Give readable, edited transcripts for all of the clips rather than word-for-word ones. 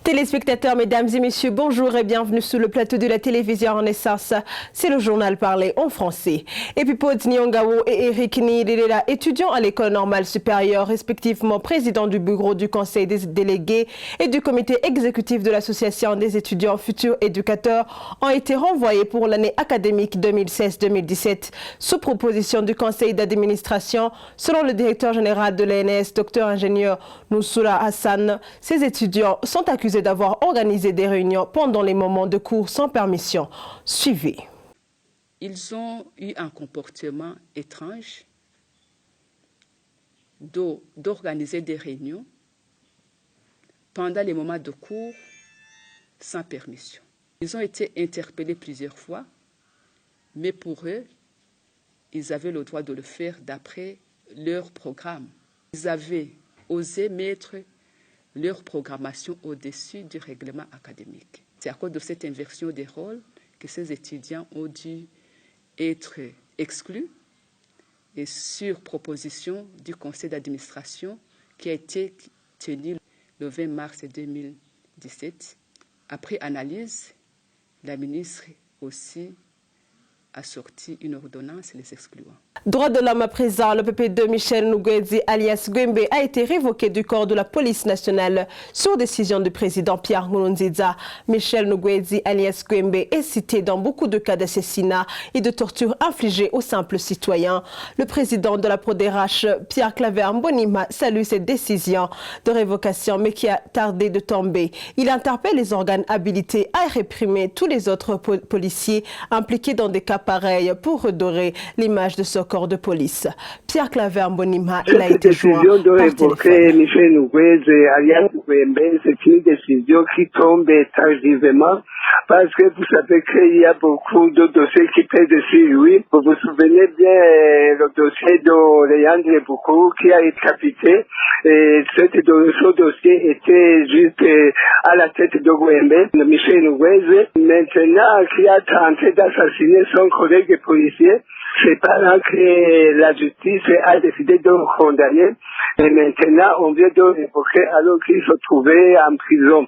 Téléspectateurs, mesdames et messieurs, bonjour et bienvenue sur le plateau de la télévision Renaissance. C'est le journal parlé en français. Et puis Paul Nyongao et Eric Nirela, étudiants à l'école normale supérieure, respectivement président du bureau du conseil des délégués et du comité exécutif de l'association des étudiants futurs éducateurs, ont été renvoyés pour l'année académique 2016-2017 sous proposition du conseil d'administration. Selon le directeur général de l'ENS, docteur ingénieur Noussoura Hassan, ces étudiants sont accusés d'avoir organisé des réunions pendant les moments de cours sans permission. Suivez. Ils ont eu un comportement étrange d'organiser des réunions pendant les moments de cours sans permission. Ils ont été interpellés plusieurs fois, mais pour eux, ils avaient le droit de le faire d'après leur programme. Ils avaient osé mettre leur programmation au-dessus du règlement académique. C'est à cause de cette inversion des rôles que ces étudiants ont dû être exclus et sur proposition du conseil d'administration qui a été tenu le 20 mars 2017. Après analyse, la ministre aussi a sorti une ordonnance les excluant. Droit de l'homme à présent, le PP2 Michel Ngozi alias Gwembe a été révoqué du corps de la police nationale sur décision du président Pierre Nkurunziza. Michel Ngozi alias Gwembe est cité dans beaucoup de cas d'assassinat et de torture infligées aux simples citoyens. Le président de la PRODERACH, Pierre Claver Mbonimpa, salue cette décision de révocation mais qui a tardé de tomber. Il interpelle les organes habilités à réprimer tous les autres policiers impliqués dans des cas pareils pour redorer l'image de ce corps de police. Pierre Claver Mbonimpa, il a été joint de par révoquer Michel Ngozi alias Gwembe, c'est une décision qui tombe tardivement parce que vous savez qu'il y a beaucoup de dossiers qui pèsent dessus lui. Vous vous souvenez bien le dossier de Léandre Boukou qui a été capité et ce dossier était juste à la tête de Gwembe, de Michel Ngozi. Maintenant, qui a tenté d'assassiner son collègue policier, c'est pendant que la justice a décidé de le condamner et maintenant on vient de l'évoquer alors qu'il se trouvait en prison.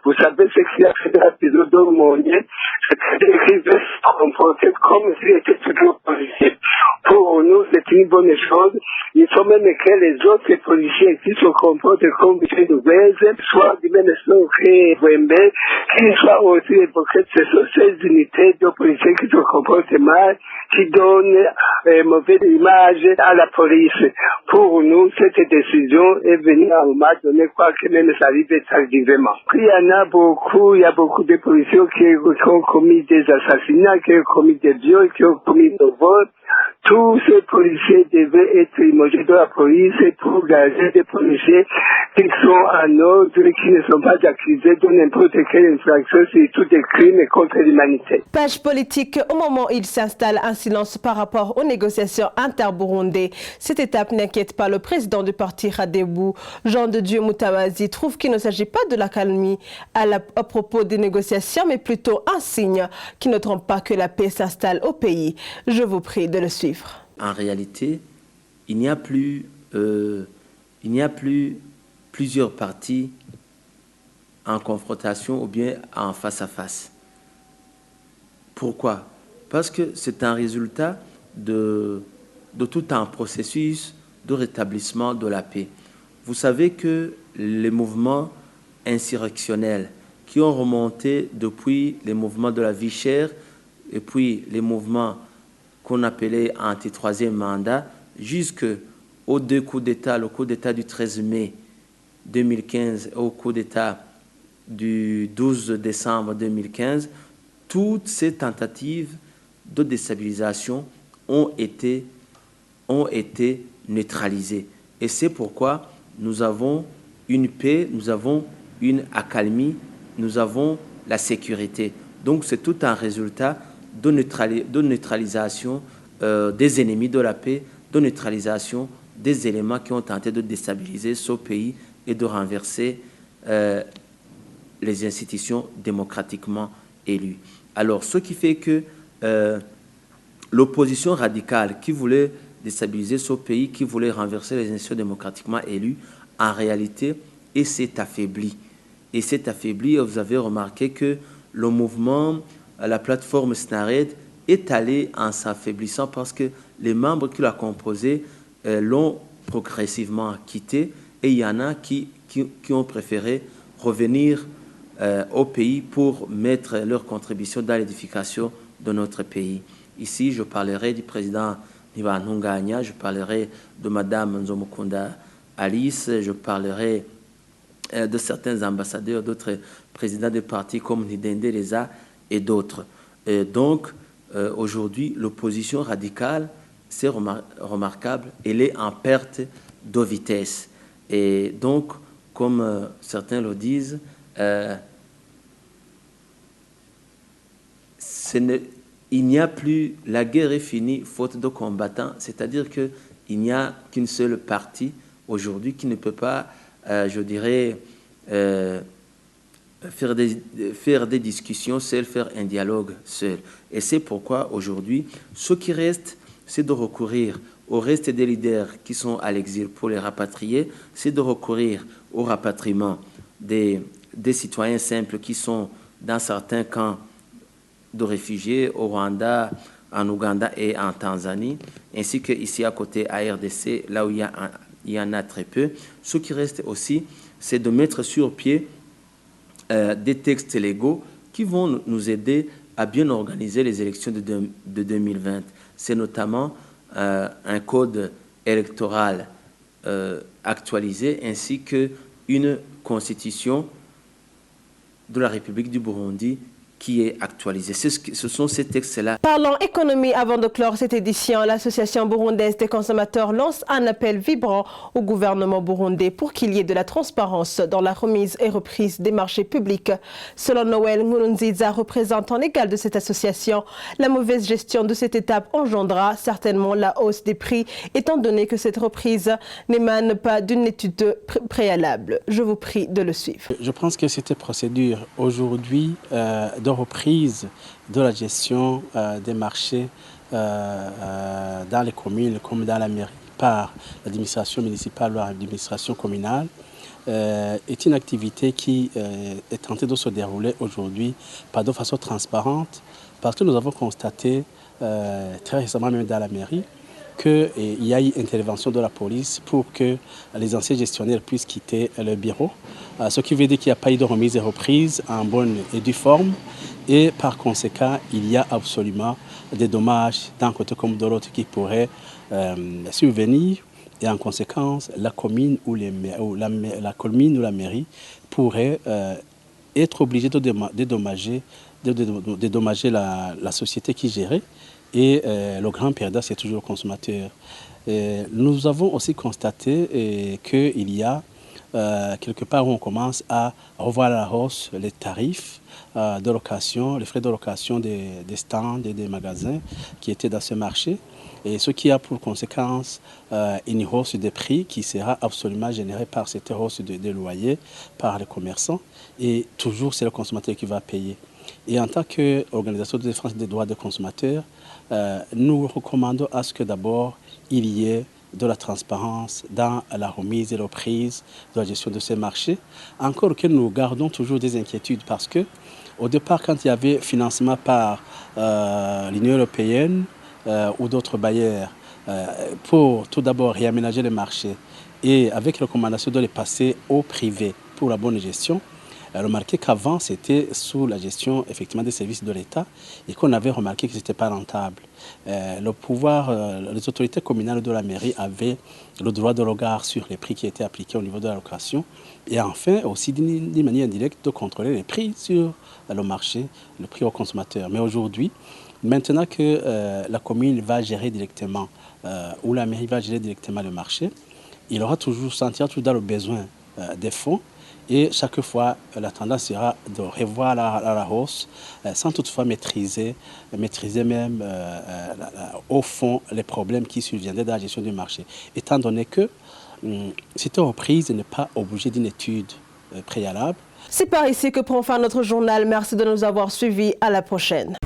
Vous savez ce qu'il a fait de la prison de Monnier, c'est-à-dire qu'il veut se comporter comme s'il était toujours policier. Pour nous, c'est une bonne chose. Il faut même que les autres policiers qui se comportent comme Michel Ngozi soient du même sort que Gwembe, qu'ils soient aussi évoqués. Ce sont ces unités de policiers qui se comportent mal, qui donnent mauvaise image à la police. Pour nous, cette décision est venue à un moment donné, quoi que même ça arrive tardivement. Il y a beaucoup de policiers qui ont commis des assassinats, qui ont commis des viols, qui ont commis des vols. Tous ces policiers devaient être limogés de la police pour garder des policiers qui sont en ordre, qui ne sont pas accusés de n'importe quelle infraction, surtout des crimes contre l'humanité. Page politique, au moment où il s'installe un silence par rapport aux négociations inter-burundais. Cette étape n'inquiète pas le président du parti Radebou, Jean de Dieu Mutawazi, trouve qu'il ne s'agit pas de l'accalmie à propos des négociations, mais plutôt un signe qui ne trompe pas que la paix s'installe au pays. Je vous prie de le suivre. En réalité, il n'y a plus plusieurs partis en confrontation ou bien en face à face. Pourquoi? Parce que c'est un résultat de tout un processus de rétablissement de la paix. Vous savez que les mouvements insurrectionnels qui ont remonté depuis les mouvements de la vie chère et puis les mouvements qu'on appelait anti-troisième mandat, jusqu'aux deux coups d'État, le coup d'État du 13 mai 2015 et au coup d'État du 12 décembre 2015, toutes ces tentatives de déstabilisation ont été neutralisées. Et c'est pourquoi nous avons une paix, nous avons une accalmie, nous avons la sécurité. Donc c'est tout un résultat de neutralisation des ennemis de la paix, de neutralisation des éléments qui ont tenté de déstabiliser ce pays et de renverser les institutions démocratiquement élues. Alors, ce qui fait que l'opposition radicale qui voulait déstabiliser ce pays, qui voulait renverser les institutions démocratiquement élues, en réalité, s'est affaiblie. et s'est affaibli. Vous avez remarqué que le mouvement, la plateforme SNARED, est allé en s'affaiblissant parce que les membres qui l'ont composé l'ont progressivement quitté, et il y en a qui ont préféré revenir au pays pour mettre leur contribution dans l'édification de notre pays. Ici, je parlerai du président Ivan Hunganya, je parlerai de Madame Nzomukunda Alice, je parlerai de certains ambassadeurs, d'autres présidents de partis comme Nidende Reza et d'autres. Donc, aujourd'hui, l'opposition radicale, c'est remarquable, elle est en perte de vitesse. Et donc, comme certains le disent, il n'y a plus, la guerre est finie, faute de combattants, c'est-à-dire qu'il n'y a qu'une seule partie aujourd'hui qui ne peut pas, je dirais, faire des discussions seul, faire un dialogue seul. Et c'est pourquoi aujourd'hui, ce qui reste, c'est de recourir au reste des leaders qui sont à l'exil pour les rapatrier, c'est de recourir au rapatriement des citoyens simples qui sont dans certains camps de réfugiés au Rwanda, en Ouganda et en Tanzanie, ainsi qu'ici à côté à RDC, là où il y en a très peu. Ce qui reste aussi, c'est de mettre sur pied des textes légaux qui vont nous aider à bien organiser les élections de 2020. C'est notamment un code électoral actualisé ainsi qu'une constitution de la République du Burundi qui est actualisée. Ce sont ces textes-là. Parlons économie avant de clore cette édition. L'Association burundaise des consommateurs lance un appel vibrant au gouvernement burundais pour qu'il y ait de la transparence dans la remise et reprise des marchés publics. Selon Noël Nkurunziza, représentant légal de cette association, la mauvaise gestion de cette étape engendra certainement la hausse des prix, étant donné que cette reprise n'émane pas d'une étude préalable. Je vous prie de le suivre. Je pense que cette procédure aujourd'hui de reprise de la gestion des marchés dans les communes comme dans la mairie par l'administration municipale ou l'administration communale est une activité qui est tentée de se dérouler aujourd'hui pas de façon transparente parce que nous avons constaté très récemment même dans la mairie qu'il y a eu intervention de la police pour que les anciens gestionnaires puissent quitter le bureau. Ce qui veut dire qu'il n'y a pas eu de remise et reprise en bonne et due forme. Et par conséquent, il y a absolument des dommages d'un côté comme de l'autre qui pourraient survenir. Et en conséquence, la commune ou la mairie pourrait être obligée de dédommager la société qui gérait. Et le grand perdant, c'est toujours le consommateur. Nous avons aussi constaté qu'il y a quelque part où on commence à revoir à la hausse les tarifs de location, les frais de location des stands et des magasins qui étaient dans ce marché. Et ce qui a pour conséquence une hausse des prix qui sera absolument générée par cette hausse des loyers par les commerçants. Et toujours, c'est le consommateur qui va payer. Et en tant qu'organisation de défense des droits des consommateurs, nous recommandons à ce que d'abord il y ait de la transparence dans la remise et la reprise de la gestion de ces marchés. Encore que nous gardons toujours des inquiétudes parce que au départ, quand il y avait financement par l'Union européenne ou d'autres bailleurs pour tout d'abord réaménager les marchés et avec recommandation de les passer au privé pour la bonne gestion, remarqué qu'avant, c'était sous la gestion effectivement des services de l'État et qu'on avait remarqué que ce n'était pas rentable. Le pouvoir, les autorités communales de la mairie avaient le droit de regard sur les prix qui étaient appliqués au niveau de la location et enfin aussi d'une manière indirecte de contrôler les prix sur le marché, le prix aux consommateurs. Mais aujourd'hui, maintenant que la commune va gérer directement ou la mairie va gérer directement le marché, il aura toujours sentira toujours dans le besoin des fonds. Et chaque fois, la tendance sera de revoir à la hausse sans toutefois maîtriser même au fond les problèmes qui surviendraient dans la gestion du marché. Étant donné que cette reprise n'est pas obligée d'une étude préalable. C'est par ici que prend fin notre journal. Merci de nous avoir suivis. À la prochaine.